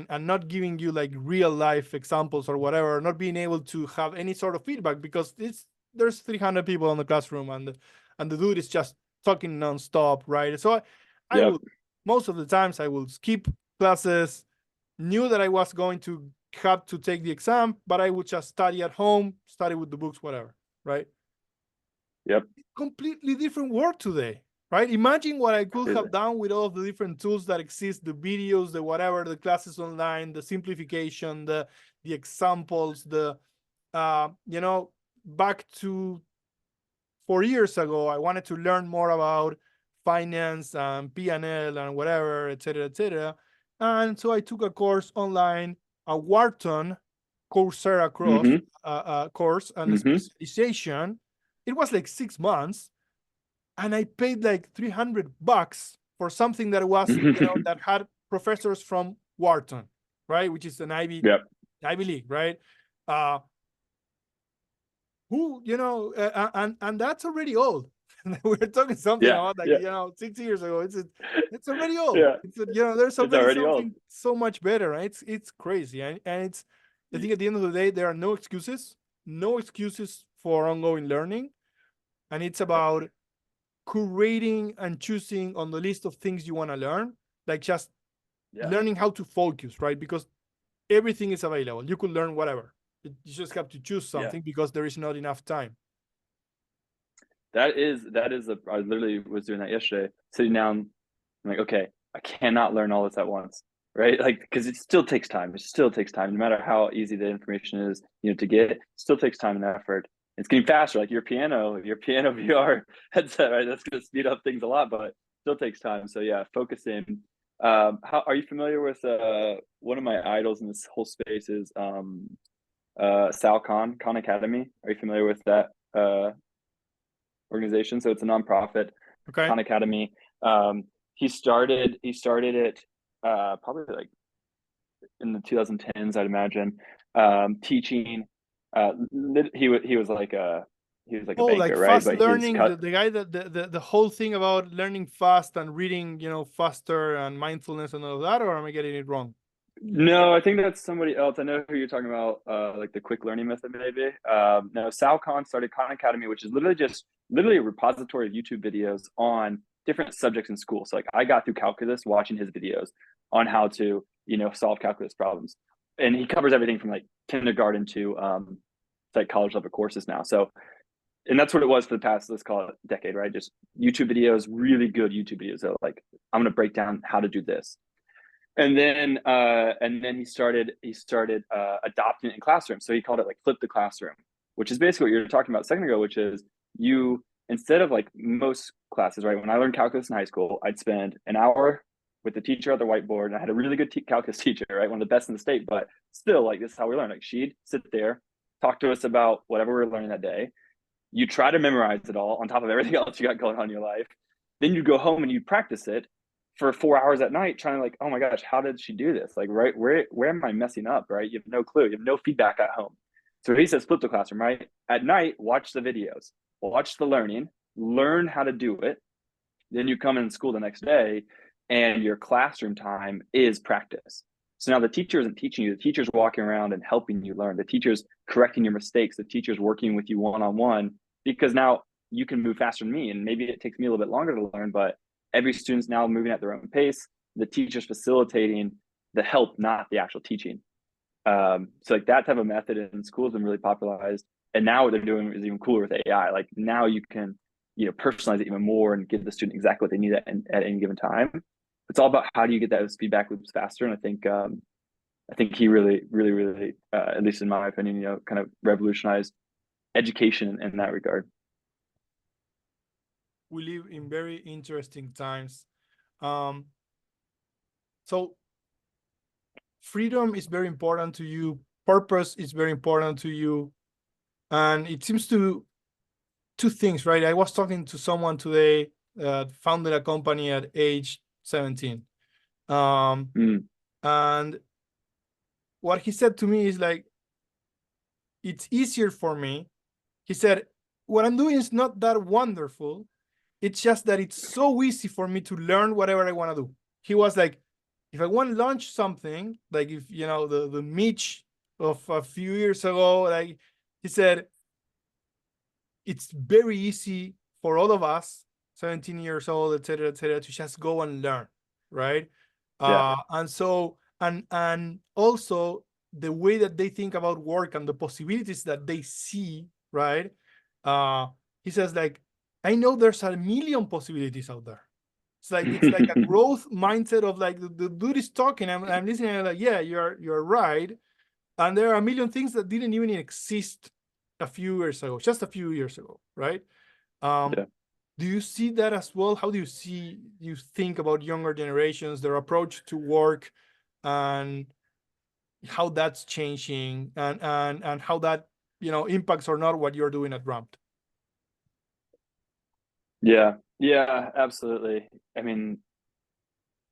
and not giving you, like, real life examples or whatever, not being able to have any sort of feedback, because there's 300 people in the classroom, and the dude is just talking nonstop, right? So I would, most of the times, I will skip classes, knew that I was going to have to take the exam, but I would just study at home, study with the books, whatever, right? Yep. Completely different world today, right? Imagine what I could have done with all of the different tools that exist, the videos, the whatever, the classes online, the simplification, the examples, the you know, back to 4 years ago, I wanted to learn more about finance and P&L and whatever, et cetera, et cetera. And so I took a course online, a Wharton Coursera Mm-hmm. course and a Mm-hmm. specialization. It was like 6 months, and I paid like $300 for something that was, you know, that had professors from Wharton, right, which is an Ivy Yep. League, right? Who, you know, and that's already old. We're talking something Yeah. about like, Yeah. you know, 6 years ago. It's already old. Yeah. It's you know, there's It's already already old. something so much better, right? It's crazy, and it's, I think at the end of the day there are no excuses for ongoing learning, and it's about curating and choosing on the list of things you want to learn, like just Yeah. learning how to focus, right? Because everything is available. You could learn whatever. You just have to choose something because there is not enough time. That is I literally was doing that yesterday, sitting down. I'm like, okay, I cannot learn all this at once, right? Like, because it still takes time. It still takes time, no matter how easy the information is, you know, to get. It still takes time and effort. It's getting faster, like your piano VR headset, right? That's going to speed up things a lot, but still takes time. So yeah, focus in. How are you familiar with one of my idols in this whole space is Sal Khan Academy? Are you familiar with that organization? So it's a nonprofit, Okay. Khan Academy. He started it probably like in the 2010s, I'd imagine, teaching. He was like a Oh, banker, like right? fast But his learning, the guy that the whole thing about learning fast and reading, you know, faster and mindfulness and all of that, or am I getting it wrong? No, I think that's somebody else. I know who you're talking about, like the quick learning method, maybe. No, Sal Khan started Khan Academy, which is literally a repository of YouTube videos on different subjects in school. So like I got through calculus watching his videos on how to, you know, solve calculus problems. And he covers everything from like kindergarten to like college level courses now. So, and that's what it was for the past, let's call it decade, right? Just YouTube videos, really good YouTube videos. So like, I'm going to break down how to do this. And then he started adopting it in classrooms. So he called it like flip the classroom, which is basically what you were talking about a second ago, which is you, instead of like most classes, right? When I learned calculus in high school, I'd spend an hour with the teacher at the whiteboard, and I had a really good calculus teacher, right? One of the best in the state, but still, like, this is how we learn. Like, she'd sit there, talk to us about whatever we were learning that day. You try to memorize it all on top of everything else you got going on in your life. Then you go home and you practice it for 4 hours at night, trying to like, oh my gosh, how did she do this? Like, right, where am I messing up? Right, you have no clue. You have no feedback at home. So he says, flip the classroom. Right, at night, watch the videos, watch the learning, learn how to do it. Then you come in school the next day, and your classroom time is practice. So now the teacher isn't teaching you. The teacher's walking around and helping you learn. The teacher's correcting your mistakes. The teacher's working with you one-on-one, because now you can move faster than me. And maybe it takes me a little bit longer to learn, but every student's now moving at their own pace. The teacher's facilitating the help, not the actual teaching. So like that type of method in school has been really popularized. And now what they're doing is even cooler with AI. Like now you can, you know, personalize it even more and give the student exactly what they need at any given time. It's all about how do you get those feedback loops faster. And I think he really, at least in my opinion, you know, kind of revolutionized education in that regard. We live in very interesting times. So freedom is very important to you. Purpose is very important to you. And it seems to two things, right? I was talking to someone today that founded a company at age 17. And what he said to me is like, it's easier for me. He said, what I'm doing is not that wonderful. It's just that it's so easy for me to learn whatever I want to do. He was like, if I want to launch something, like if, you know, the Mitch of a few years ago, like he said, it's very easy for all of us, 17 years old, et cetera, to just go and learn, right? Yeah. And so, and also the way that they think about work and the possibilities that they see, right? He says like, I know there's a million possibilities out there. It's like a growth mindset of like the dude is talking. I'm listening. I'm like, yeah, you're right. And there are a million things that didn't even exist just a few years ago, right? Yeah. Do you see that as well? How do you think about younger generations, their approach to work, and how that's changing, and how that impacts or not what you're doing at Ramp? Yeah. Yeah, absolutely. I mean,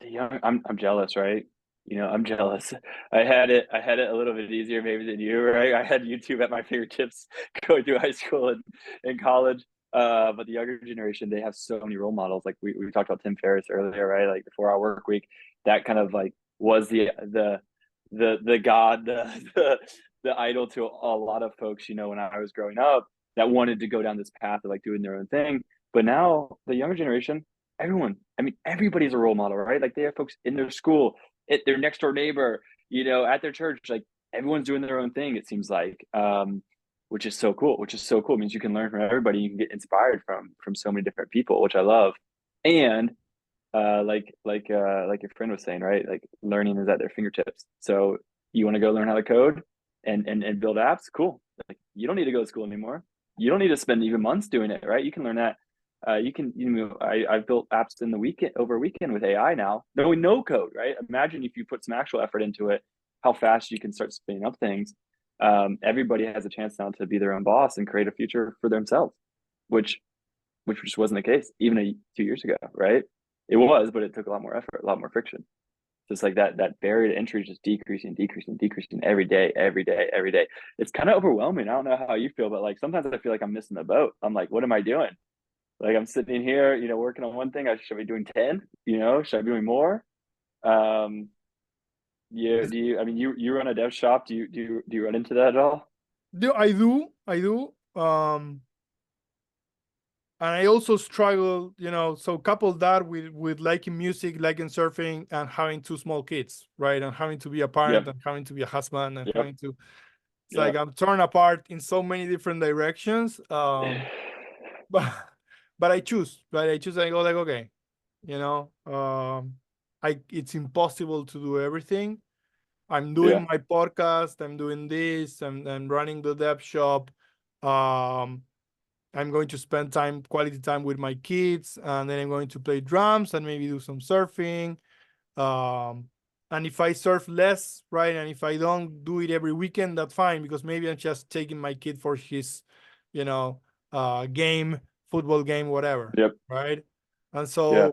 I'm jealous, right? I'm jealous. I had it a little bit easier maybe than you, right? I had YouTube at my fingertips going through high school and college. But the younger generation, they have so many role models. Like we talked about Tim Ferriss earlier, right? Like the 4 Hour Work Week. That kind of like was the god, the idol to a lot of folks, when I was growing up that wanted to go down this path of like doing their own thing. But now the younger generation, everyone, I mean, everybody's a role model, right? Like they have folks in their school, at their next door neighbor, at their church, like everyone's doing their own thing, it seems like. Which is so cool. It means you can learn from everybody. You can get inspired from so many different people, which I love. And like your friend was saying, right? Like learning is at their fingertips. So you want to go learn how to code and build apps? Cool. Like you don't need to go to school anymore. You don't need to spend even months doing it, right? You can learn that. I've built apps over a weekend with AI now, knowing no code, right? Imagine if you put some actual effort into it, how fast you can start spinning up things. Everybody has a chance now to be their own boss and create a future for themselves, which just wasn't the case even 2 years ago, right? It was, but it took a lot more effort, a lot more friction. Just like that barrier to entry is just decreasing every day, every day, every day. It's kind of overwhelming. I don't know how you feel, but like sometimes I feel like I'm missing the boat. I'm like, what am I doing? Like I'm sitting here, working on one thing. Should I be doing 10? Should I be doing more? Yeah. I mean, you run a dev shop. Do you run into that at all? I do. And I also struggle, so couple that with liking music, liking surfing, and having 2 small kids, right? And having to be a parent, Yep. and having to be a husband, and Yep. having to, it's like Yep. I'm torn apart in so many different directions. But I choose, right? I choose. I go like, okay, it's impossible to do everything. I'm doing Yeah. my podcast. I'm doing this. I'm running the dev shop. Um, I'm going to spend quality time with my kids, and then I'm going to play drums and maybe do some surfing. Um, and if I surf less, right, and if I don't do it every weekend, that's fine, because maybe I'm just taking my kid for his, you know, game, football game, whatever, Yep. right? And Yeah.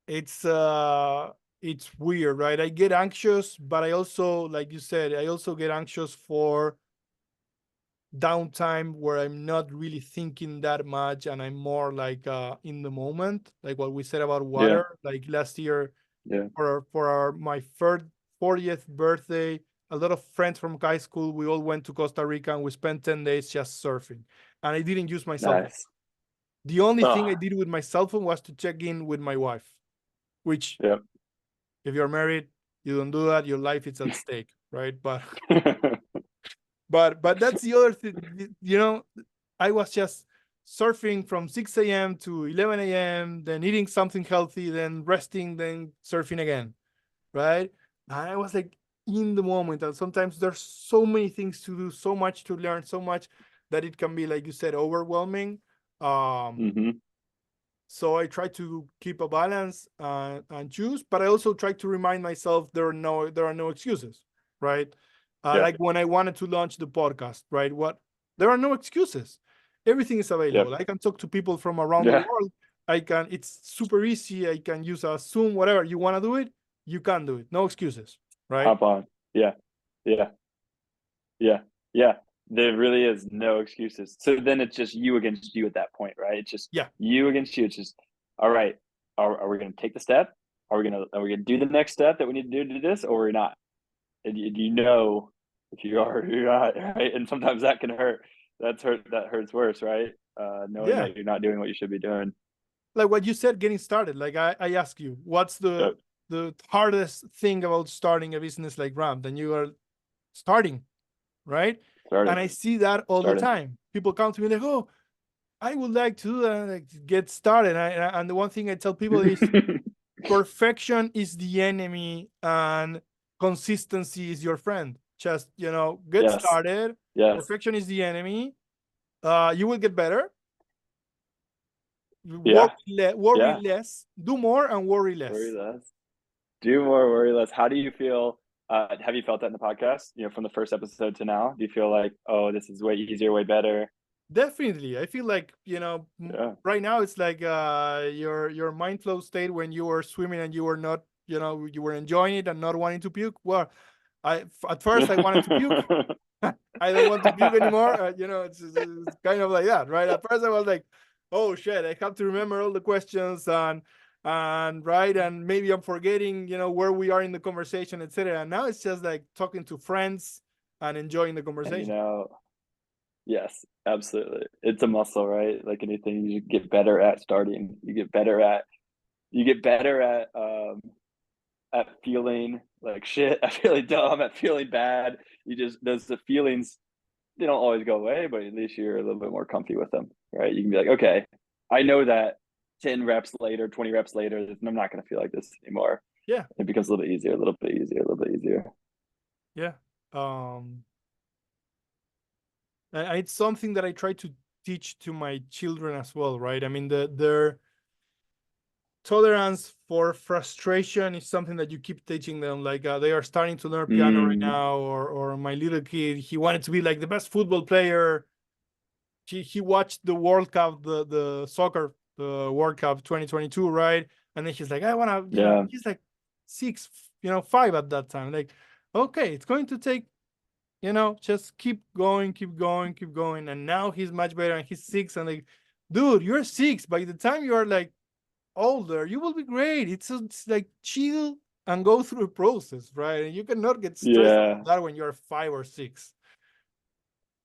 so it's weird, right? I get anxious, but I also, like you said, I also get anxious for downtime where I'm not really thinking that much, and I'm more like in the moment, like what we said about Yeah. water. Like last year, Yeah. for my 40th birthday, a lot of friends from high school, we all went to Costa Rica and we spent 10 days just surfing. And I didn't use my cell phone. Nice. The only thing I Oh. did with my cell phone was to check in with my wife, which, Yep. if you're married, you don't do that, your life is at stake, right? But that's the other thing, I was just surfing from 6 a.m. to 11 a.m., then eating something healthy, then resting, then surfing again, right? And I was like in the moment. And sometimes there's so many things to do, so much to learn, so much that it can be, like you said, overwhelming. hmm So I try to keep a balance and choose, but I also try to remind myself there are no excuses, right? Yeah. Like when I wanted to launch the podcast, right? There are no excuses. Everything is Yep. available. I can talk to people from around the Yeah. world. It's super easy. I can use a Zoom, whatever. You want to do it, you can do it. No excuses, right? Hop on. Yeah. Yeah. Yeah. Yeah. There really is no excuses. So then it's just you against you at that point, right? It's just Yeah. you against you. It's just, all right, are we going to take the step? Are we gonna do the next step that we need to do this, or we're not? And if you are or you're not, right? And sometimes that can hurt. That hurts worse, right? Knowing Yeah. that you're not doing what you should be doing. Like what you said, getting started. Like I ask you, what's Yep. the hardest thing about starting a business like Ramp? And you are starting, right? Starting. And I see that all the Starting. time. People come to me like, "Oh, I would like to do that, like, to get started." And the one thing I tell people is perfection is the enemy, and consistency is your friend. Just, get Yes. started. Yes. Perfection is the enemy. You will get better. Yeah. Worry Yeah. less. Do more and worry less. Worry less. Do more, worry less. How do you feel? Have you felt that in the podcast? From the first episode to now, do you feel like, oh, this is way easier, way better? Definitely. I feel like, Yeah. right now it's like your mind flow state when you were swimming and you were not, you were enjoying it and not wanting to puke. Well, at first I wanted to puke. I don't want to puke anymore. It's kind of like that, right? At first I was like, oh shit, I have to remember all the questions and right, and maybe I'm forgetting, where we are in the conversation, etc. And now it's just like talking to friends and enjoying the conversation. And yes, absolutely. It's a muscle, right? Like anything, you get better at starting. You get better at feeling like shit, at feeling dumb, at feeling bad. The feelings, they don't always go away, but at least you're a little bit more comfy with them, right? You can be like, okay, I know that 10 reps later, 20 reps later, I'm not going to feel like this anymore. Yeah. It becomes a little bit easier, a little bit easier, a little bit easier. Yeah. And it's something that I try to teach to my children as well, right? I mean, their tolerance for frustration is something that you keep teaching them. Like they are starting to learn piano right now, or my little kid, he wanted to be like the best football player. He watched the World Cup, the soccer, the World Cup 2022, right? And then he's like, I want to, he's like 6, 5 at that time. Like, okay, it's going to take, just keep going, keep going, keep going. And now he's much better and he's 6. And like, dude, you're 6. By the time you are like older, you will be great. It's like chill and go through a process, right? And you cannot get stressed about that when you're 5 or 6.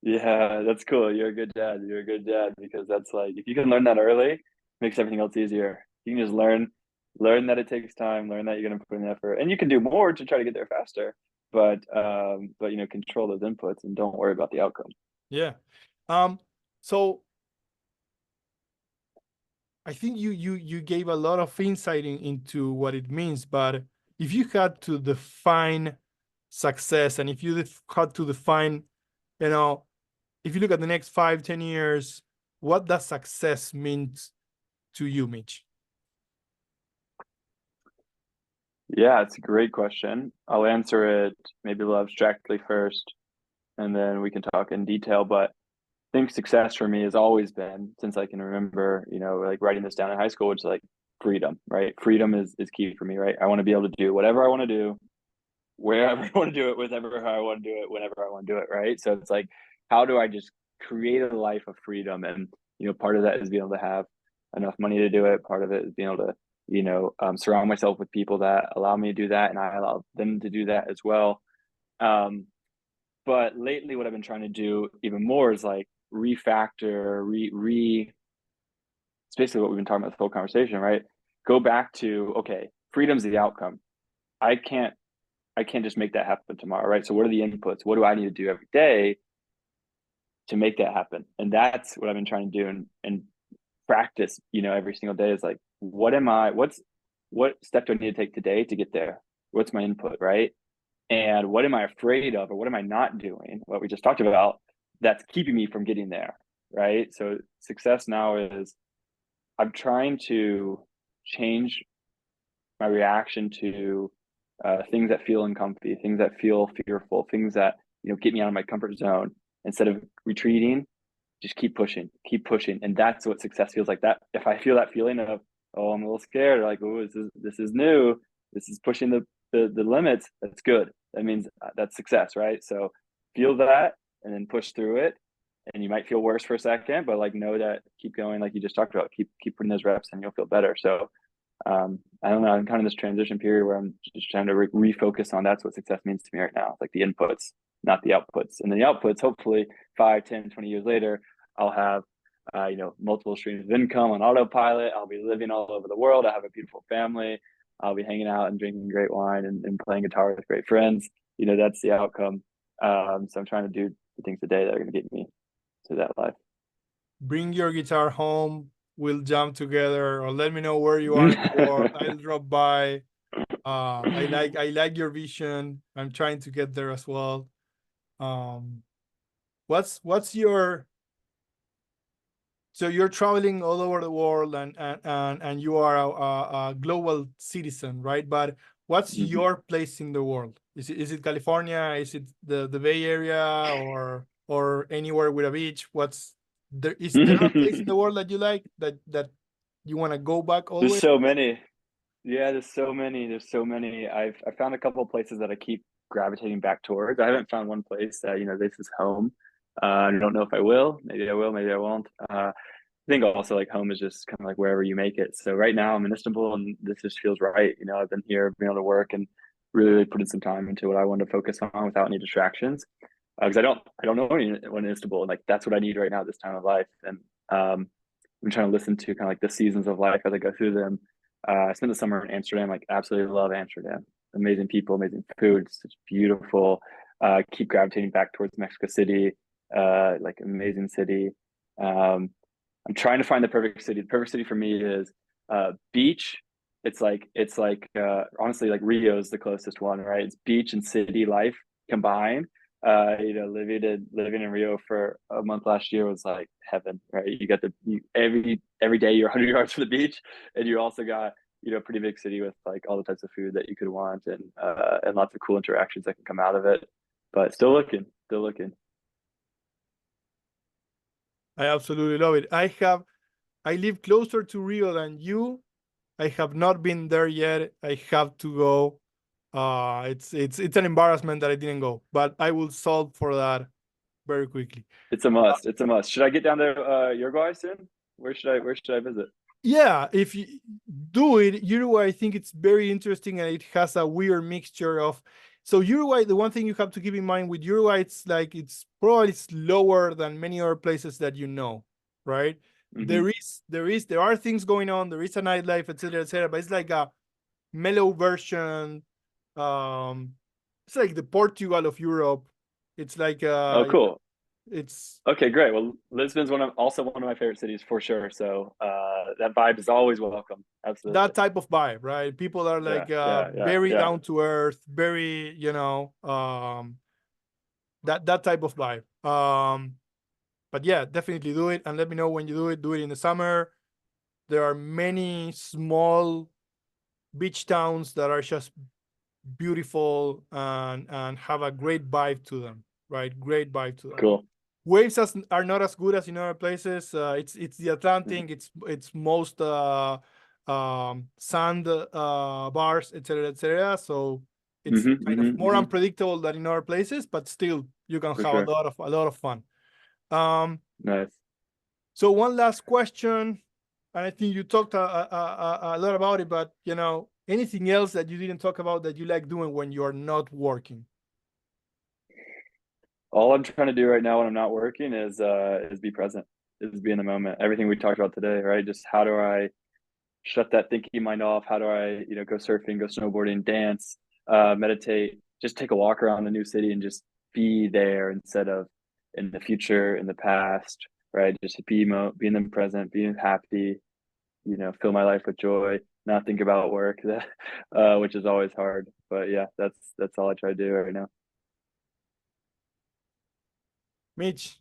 Yeah, that's cool. You're a good dad. You're a good dad, because that's like, if you can learn that early, it makes everything else easier. You can just learn that it takes time, learn that you're going to put in effort, and you can do more to try to get there faster. But control those inputs and don't worry about the outcome. Yeah. So I think you gave a lot of insight into what it means, but if you had to define success, and if you had to define, if you look at the next 5-10 years, what does success mean to you, Mitch? Yeah, it's a great question. I'll answer it maybe a little abstractly first, and then we can talk in detail. But I think success for me has always been, since I can remember, like writing this down in high school, which is like freedom, right? Freedom is key for me, right? I want to be able to do whatever I want to do, wherever I want to do it, whenever I want to do it, whenever I want to do it, right? So it's like, how do I just create a life of freedom? And part of that is being able to have enough money to do it. Part of it is being able to surround myself with people that allow me to do that, and I allow them to do that as well. But lately, what I've been trying to do even more is like refactor, it's basically what we've been talking about this whole conversation, right? Go back to, okay, freedom's the outcome. I can't just make that happen tomorrow, right? So what are the inputs? What do I need to do every day to make that happen? And that's what I've been trying to do and practice, every single day, is like, what step do I need to take today to get there? What's my input, right? And what am I afraid of, or what am I not doing? What we just talked about, that's keeping me from getting there, right? So success now is, I'm trying to change my reaction to things that feel uncomfy, things that feel fearful, things that get me out of my comfort zone. Instead of retreating, just keep pushing, and that's what success feels like. That if I feel that feeling of, oh, I'm a little scared, or like, oh, this is new, this is pushing the limits, that's good. That means that's success, right? So feel that and then push through it. And you might feel worse for a second, but like, know that, keep going, like you just talked about, keep putting those reps and you'll feel better. So I don't know, I'm kind of in this transition period where I'm just trying to refocus on, that's what success means to me right now, like the inputs, not the outputs. And then the outputs, hopefully 5, 10, 20 years later, I'll have multiple streams of income on autopilot. I'll be living all over the world. I have a beautiful family. I'll be hanging out and drinking great wine and playing guitar with great friends. That's the outcome. So I'm trying to do the things today that are going to get me to that life. Bring your guitar home. We'll jam together, or let me know where you are. I'll drop by. I like your vision. I'm trying to get there as well. What's your, so you're traveling all over the world, and you are a global citizen, right? But what's Mhm. your place in the world? Is it California? Is it the Bay Area, or anywhere with a beach? What's there, is there a place in the world that you like, that you want to go back There's always? so many. Yeah, there's so many. There's so many. I found a couple of places that I keep gravitating back towards. I haven't found one place that, this is home. I don't know if I will. Maybe I will. Maybe I won't. I think also like home is just kind of like wherever you make it. So right now I'm in Istanbul, and this just feels right. I've been here, being able to work and really putting some time into what I want to focus on without any distractions. Because I don't know anyone in Istanbul, and like that's what I need right now at this time of life. And I'm trying to listen to kind of like the seasons of life as I go through them. I spent the summer in Amsterdam. Like absolutely love Amsterdam. Amazing people, amazing food, such beautiful. Keep gravitating back towards Mexico City, like amazing city. I'm trying to find the perfect city. The perfect city for me is beach. It's like honestly, like Rio is the closest one, right? It's beach and city life combined. Living in Rio for a month last year was like heaven, right? You got every day you're 100 yards from the beach, and you also got a pretty big city with like all the types of food that you could want, and lots of cool interactions that can come out of it. But still looking, still looking. I absolutely love it. I live closer to Rio than you. I have not been there yet. I have to go. It's an embarrassment that I didn't go, but I will solve for that very quickly. It's a must. It's a must. Should I get down there, Uruguay soon? Where should I visit? Yeah, if you do it, Uruguay, I think it's very interesting, and it has a weird mixture of. So Uruguay, the one thing you have to keep in mind with Uruguay, it's like it's probably slower than many other places that right? Hmm. There are things going on. There is a nightlife, etc., etc. But it's like a mellow version. Um, it's like the Portugal of Europe. It's like Oh, cool. it's Okay, great. Well, Lisbon's also one of my favorite cities for sure. So that vibe is always welcome. Absolutely. that type of vibe, right? People are Yeah, like yeah, yeah, very yeah. down to earth, very, that type of vibe. But yeah, definitely do it, and let me know when you do it. Do it in the summer. There are many small beach towns that are just beautiful, and have a great vibe to them, right? Great vibe to them. Cool. Waves are not as good as in other places. It's the Mhm. Atlantic. It's most sand bars, etc., etc. So it's kind of more unpredictable than in other places, but still you can For have sure. a lot of fun. Um, Nice. so one last question, and I think you talked a lot about it, but anything else that you didn't talk about that you like doing when you are not working? All I'm trying to do right now when I'm not working is be present, is be in the moment. Everything we talked about today, right? Just how do I shut that thinking mind off? How do I, go surfing, go snowboarding, dance, meditate, just take a walk around the new city and just be there instead of in the future, in the past, right? Just be in the present, being happy, fill my life with joy, not think about work, which is always hard. But yeah, that's all I try to do right now. Mitch,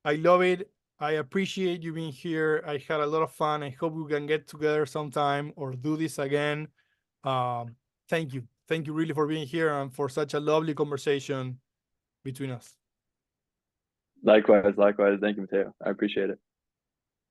I love it. I appreciate you being here. I had a lot of fun. I hope we can get together sometime or do this again. Um, Thank you. Thank you really for being here and for such a lovely conversation between us. Likewise, likewise. Thank you, Mateo. I appreciate it.